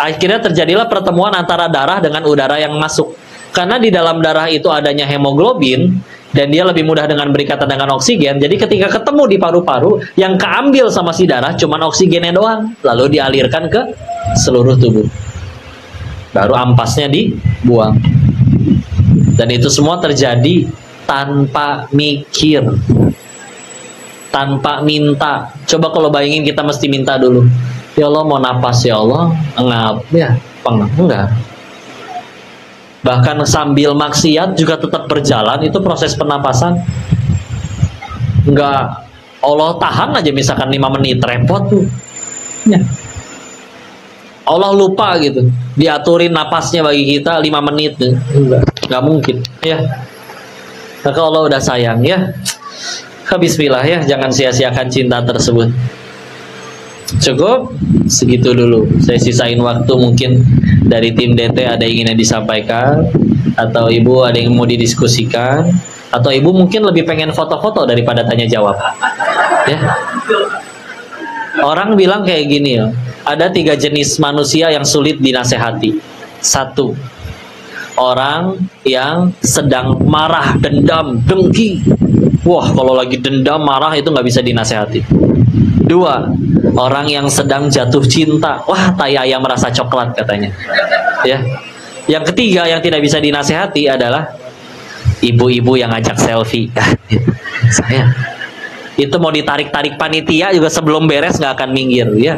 Akhirnya terjadilah pertemuan antara darah dengan udara yang masuk. Karena di dalam darah itu adanya hemoglobin dan dia lebih mudah dengan berikatan dengan oksigen. Jadi ketika ketemu di paru-paru, yang keambil sama si darah cuman oksigennya doang, lalu dialirkan ke seluruh tubuh. Baru ampasnya dibuang. Dan itu semua terjadi tanpa mikir, tanpa minta. Coba kalau bayangin kita mesti minta dulu. Ya Allah mau napas ya Allah, ngap ya, enggak. Bahkan sambil maksiat juga tetap berjalan, itu proses pernapasan. Enggak, Allah tahan aja misalkan 5 menit, repot tuh. Ya. Allah lupa gitu, diaturin napasnya bagi kita 5 menit tuh. Enggak mungkin ya. Maka Allah udah sayang ya. Bismillah ya, jangan sia-siakan cinta tersebut. Cukup segitu dulu. Saya sisain waktu, mungkin dari tim DT ada yang ingin disampaikan, atau ibu ada yang mau didiskusikan, atau ibu mungkin lebih pengen foto-foto daripada tanya jawab. Ya. Orang bilang kayak gini ya, ada 3 jenis manusia yang sulit dinasehati. 1, orang yang sedang marah, dendam, dengki. Wah, kalau lagi dendam, marah itu nggak bisa dinasehati. 2, orang yang sedang jatuh cinta. Wah, tai ayam rasa coklat katanya. Ya. Yang ketiga yang tidak bisa dinasehati adalah ibu-ibu yang ngajak selfie. Saya. Itu mau ditarik-tarik panitia juga sebelum beres nggak akan minggir ya.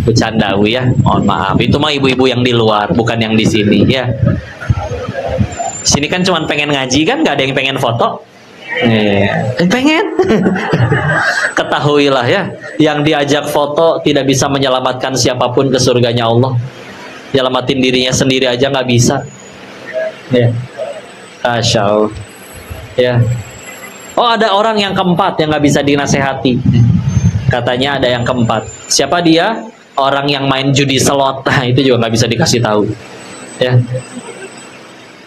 Bercandawi ya, mohon maaf. Itu mah ibu-ibu yang di luar, bukan yang di sini ya. Sini kan cuma pengen ngaji kan, nggak ada yang pengen foto. Pengen. Ketahuilah ya, yang diajak foto tidak bisa menyelamatkan siapapun ke surganya Allah. Nyelamatin dirinya sendiri aja nggak bisa. Ya, Masya Allah. Ya. Oh, ada orang yang keempat yang nggak bisa dinasehati. Katanya ada yang keempat. Siapa dia? Orang yang main judi slot. Nah, itu juga nggak bisa dikasih tahu. Ya.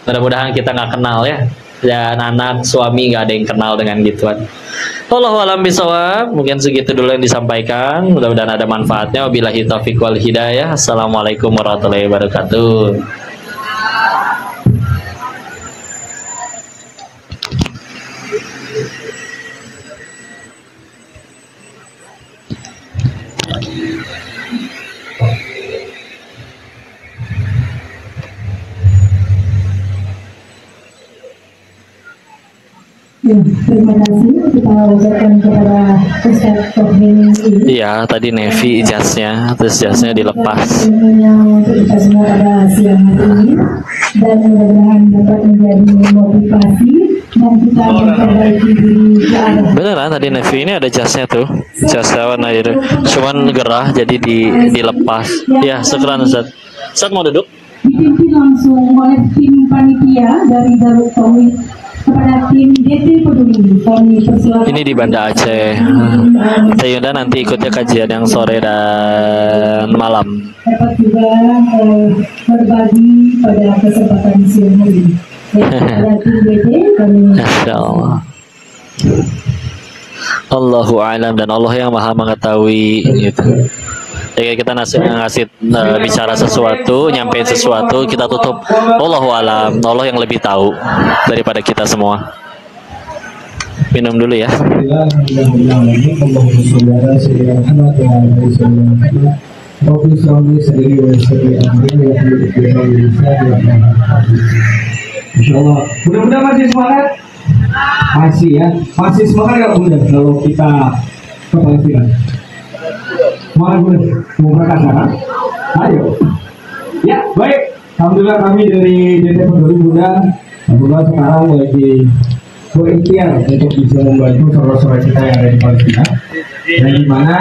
Mudah-mudahan kita nggak kenal ya. Dan anak, suami nggak ada yang kenal dengan gituan. Wallahu a'lam bishawab. Mungkin segitu dulu yang disampaikan. Mudah-mudahan ada manfaatnya. Wabillahi taufiq wal hidayah. Assalamualaikum warahmatullahi wabarakatuh. Ya, terima kasih kita ucapkan kepada Ustaz Tohrin ini. Iya, tadi Nevi jasnya, terus jasnya dilepas. Ilmunya untuk kita semua pada siang hari ini, dan mudah-mudahan dapat menjadi motivasi dan kita memperbaiki diri ke arah. Beneran tadi Nevi ini ada jasnya tuh, jasnya warna itu, cuman gerah jadi dilepas. Ya, syukran Ustaz. Ustaz mau duduk? Dipimpin langsung oleh tim panitia dari Darut Tauhid kepada tim DT Peduli. Kami persilakan. Ini di Banda Aceh. Sayuda nanti ikutnya kajian yang sore dan malam. Dapat juga berbagi pada kesempatan siang hari ini. Kepada tim DT kami. Masya Allah. Allahu a'lam, dan Allah yang maha mengetahui gitu. Jadi kita ngasih bicara sesuatu, nyampein sesuatu, kita tutup. Allahu a'lam, Allah yang lebih tahu daripada kita semua. Minum dulu ya. Insyaallah. Mudah-mudahan masih semangat. Masih ya, masih semangat nggak Bunda kalau kita ke Palestina? Semangat Bunda, mau berangkat sekarang? Ayo. Ya, baik. Alhamdulillah kami dari DT Peduli Bunda, alhamdulillah sekarang lagi berikhtiar untuk bisa membantu saudara-saudara kita yang ada di Palestina. Dan di mana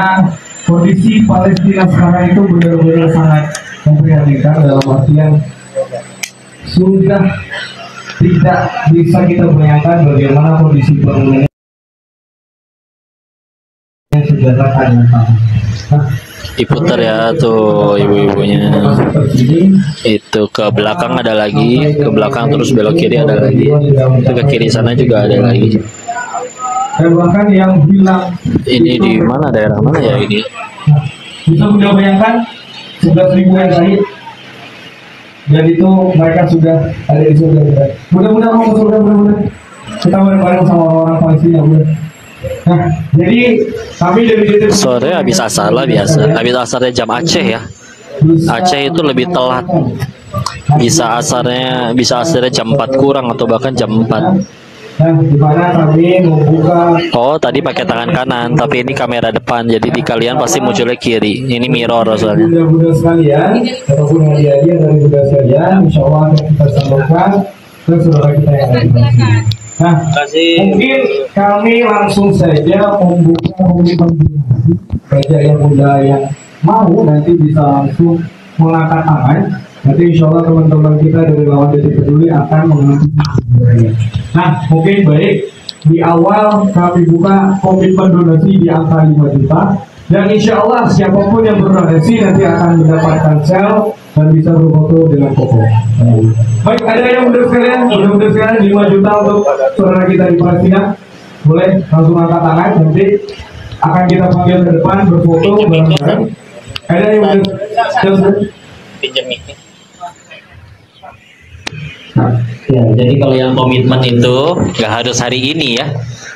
kondisi Palestina sekarang itu benar-benar sangat memprihatinkan dalam artian sudah tidak bisa kita bayangkan bagaimana kondisi bangunan yang sudah rata Diputar ya tuh ibu-ibunya. Itu ke belakang ada lagi, ke belakang terus belok kiri ada lagi, itu ke kiri sana juga ada lagi. dan bahkan yang hilang Ini di mana, daerah mana ya ini? bisa mudah bayangkan 11.000 yang syahid, dan itu mereka sudah ada di surga. Mudah-mudahan mau ke surga, mudah-mudahan kita bareng-bareng sama orang-orang Palestina. Nah, jadi kami dari DT Sore habis asar lah biasa. Habis asarnya jam Aceh ya. Aceh itu lebih telat. Bisa asarnya jam 4 kurang atau bahkan jam 4. Nah, di mana kami membuka. Oh, tadi pakai tangan kanan, tapi ini kamera depan. Jadi di kalian pasti munculnya kiri. Ini mirror soalnya. Bunda-bunda sekalian, ataupun hadiah-hadiah dari bunda sekalian, insya Allah akan kita salurkan ke saudara kita yang ada di sini. Nah, mungkin kami langsung saja membuka komunitas saja yang bunda yang mau nanti bisa langsung mengangkat tangan. Nanti insya Allah teman-teman kita dari lawan DT Peduli akan mengangkat. Nah, mungkin baik di awal kami buka komitmen donasi di angka 5 juta. Dan insya Allah siapapun yang berdonasi nanti akan mendapatkan sel dan bisa berfoto dengan Koko. Baik, ada yang mudah sekalian, 5 juta untuk saudara kita di Palestina. Boleh langsung angkat tangan, nanti akan kita panggil ke depan berfoto bareng-bareng. Ada yang mudah Pinjam mic. Ya, jadi kalau yang komitmen itu nggak harus hari ini ya,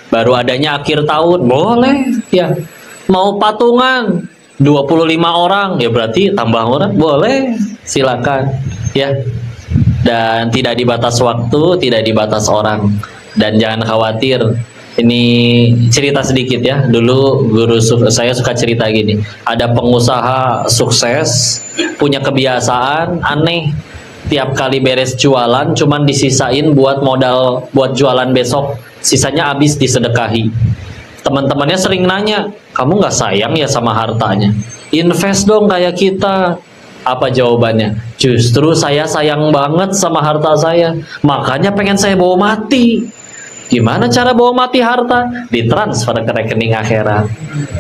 baru adanya akhir tahun boleh ya. Mau patungan 25 orang ya berarti tambah orang boleh, silakan ya. Dan tidak dibatas waktu, tidak dibatas orang, dan jangan khawatir Ini cerita sedikit ya. Dulu saya suka cerita gini. Ada pengusaha sukses punya kebiasaan aneh. Tiap kali beres jualan cuman disisain buat modal buat jualan besok. Sisanya habis disedekahi. Teman-temannya sering nanya, "Kamu nggak sayang ya sama hartanya? Invest dong kayak kita." Apa jawabannya? "Justru saya sayang banget sama harta saya. Makanya pengen saya bawa mati." Gimana cara bawa mati harta? Ditransfer ke rekening akhirat.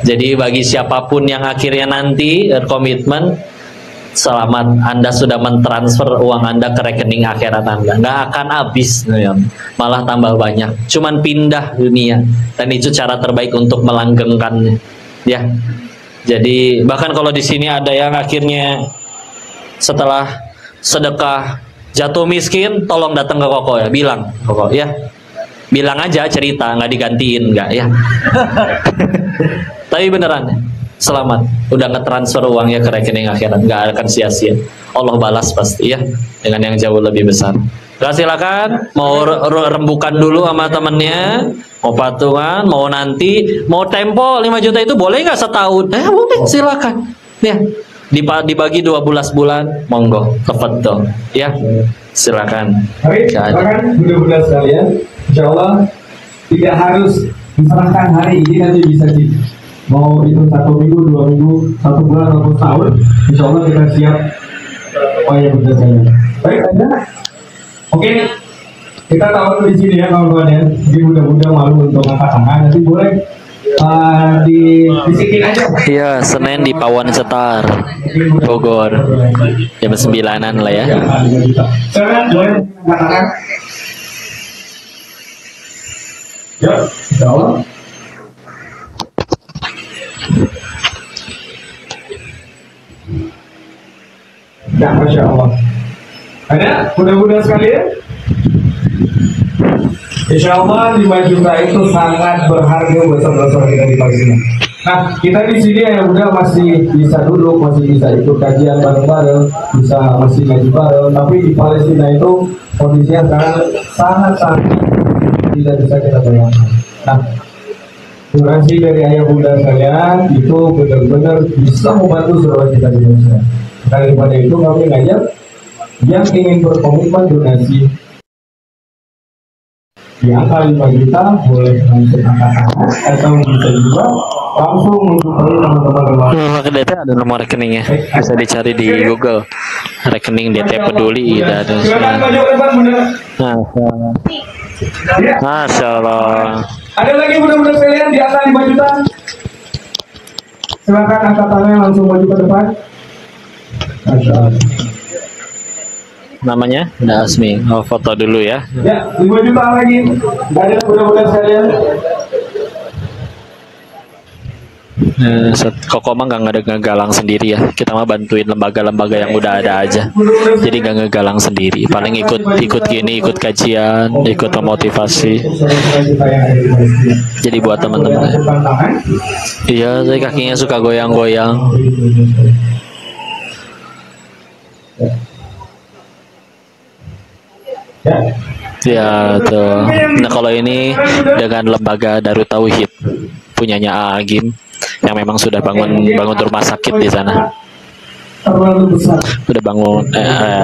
Jadi bagi siapapun yang akhirnya nanti komitmen, selamat, Anda sudah mentransfer uang Anda ke rekening akhirat Anda. Nggak akan habis, malah tambah banyak. Cuman pindah dunia. Dan itu cara terbaik untuk melanggengkannya. Ya. Jadi bahkan kalau di sini ada yang akhirnya setelah sedekah jatuh miskin, tolong datang ke Koko ya, bilang Koko ya, bilang aja cerita, nggak digantiin nggak ya. Tapi beneran, selamat, udah ngetransfer uangnya ke rekening akhirat, nggak akan sia-sia. Allah balas pasti ya dengan yang jauh lebih besar. Nah, silakan mau rembukan dulu sama temennya, mau patungan, mau nanti, mau tempo 5 juta itu boleh nggak setahun? Boleh, silakan ya. Dibagi 12 bulan, monggo, tafadhol ya, silakan. Silakan mudah-mudahan sekalian, insya Allah tidak harus diserahkan hari ini, nanti bisa sih mau itu 1 minggu, 2 minggu, 1 bulan atau tahun, insya Allah kita siap. Oh ya betul sekali. Baik, ada. Oke, kita tahu di sini ya kawan-kawan ya, jadi mudah-mudahan malu untuk angkat tangan, nanti boleh disikin aja. Iya, Senin di Pawon Setar, Bogor, jam 9-an lah ya. Sekarang boleh katakan. Ya, insya Allah. Ya, Masya Allah. Ada mudah-mudahan sekalian. Insya Allah 5 juta itu sangat berharga buat saudara-saudara kita di Palestina. Nah, kita di sini ya udah masih bisa duduk, masih bisa ikut kajian bareng-bareng, masih ngaji bareng. Tapi di Palestina itu kondisinya sekarang sangat tidak bisa kita bayangkan. Nah, durasi dari ayah bunda sekalian itu benar-benar bisa membantu saudara kita di Indonesia. Daripada itu kami ngajak yang ingin berkomitmen donasi di angka 5 juta boleh langsung angkat tangan atau bisa juga langsung menghubungi teman-teman. DT ada nomor rekeningnya, bisa dicari di Google, rekening DT Peduli dan Masya Allah. Ada lagi mudah-mudahan sekalian di angka 5 juta. Silakan angkat tangannya langsung maju ke depan. Masya Allah. Namanya Nda Asmi. Oh, foto dulu ya. Ya, 5 juta lagi. Ada mudah-mudahan sekalian. Koko mah nggak ngegalang sendiri ya. Kita mah bantuin lembaga-lembaga yang udah ada aja. Jadi nggak ngegalang sendiri. Paling ikut gini, ikut kajian, ikut memotivasi. Jadi buat teman-teman. Iya, saya kakinya suka goyang-goyang. Ya tuh. Nah kalau ini dengan lembaga Darut Tauhid punyanya Agim yang memang sudah bangun rumah sakit di sana. Sudah bangun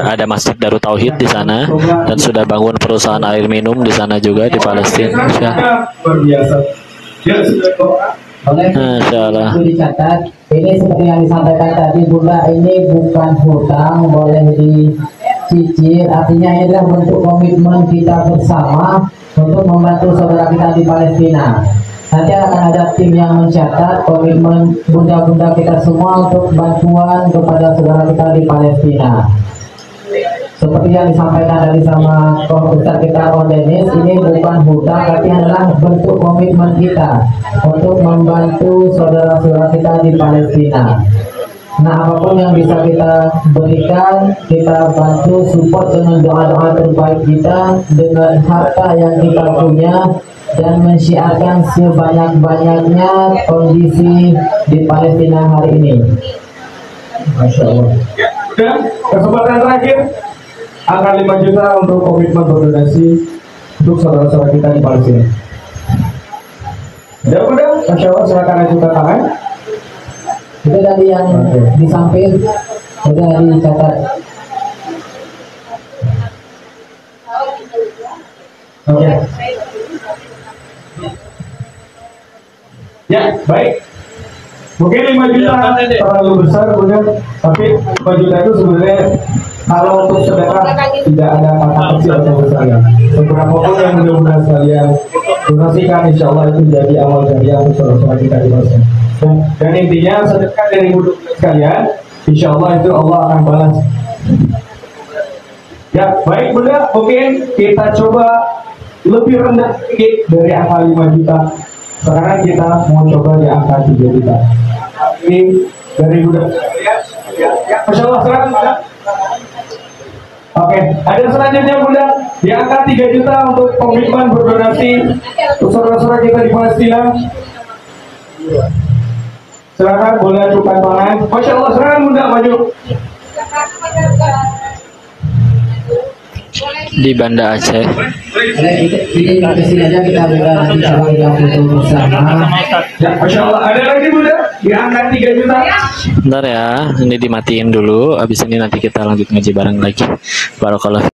ada masjid Darut Tauhid di sana dan sudah bangun perusahaan air minum di sana juga di Palestina. Masya Allah. Dicatat, ini seperti yang disampaikan tadi Bunda, ini bukan hutang, boleh dicicil. Artinya ini adalah bentuk komitmen kita bersama untuk membantu saudara kita di Palestina. Nanti akan ada tim yang mencatat komitmen bunda-bunda kita semua untuk bantuan kepada saudara kita di Palestina. Seperti yang disampaikan tadi sama Ustaz kita Denis, ini bukan hutang, tapi adalah bentuk komitmen kita untuk membantu saudara-saudara kita di Palestina. Nah, apapun yang bisa kita berikan, kita bantu support dengan doa-doa terbaik kita, dengan harta yang kita punya, dan mensiarkan sebanyak-banyaknya kondisi di Palestina hari ini. Masya Allah. Dan kesempatan terakhir, angka 5 juta untuk komitmen berdonasi untuk saudara-saudara kita di Palestina. Udah, Masya Allah, silakan ajukan tangan. Itu tadi yang di samping udah dicatat. Oke. Ya, baik. Mungkin 5 juta terlalu besar, Bunda. Tapi 5 juta itu sebenarnya kalau untuk sedekah tidak ada kata kecil atau besar ya. Seberapapun yang mudah-mudahan sekalian donasikan, insya Allah itu jadi amal jariah untuk saudara-saudara kita di masa. Dan intinya sedekah dari mudah sekalian, insya Allah itu Allah akan balas. Ya, baik Bunda. Mungkin kita coba lebih rendah sedikit dari angka 5 juta. Sekarang kita mau coba di angka 3 juta. Ini dari Bunda. Ya, Masya Allah, sekarang Bunda. Oke, ada selanjutnya Bunda di angka 3 juta untuk komitmen berdonasi untuk saudara-saudara kita di Palestina. Silakan boleh ajukan tangan. Masya Allah, silakan Bunda maju. Di Banda Aceh. Ini kasih aja kita berikan nanti coba kita foto bersama. Ya, Masya Allah, ada lagi Bunda di angka 3 juta. Bentar ya, ini dimatiin dulu. Abis ini nanti kita lanjut ngaji bareng lagi. Barakallah.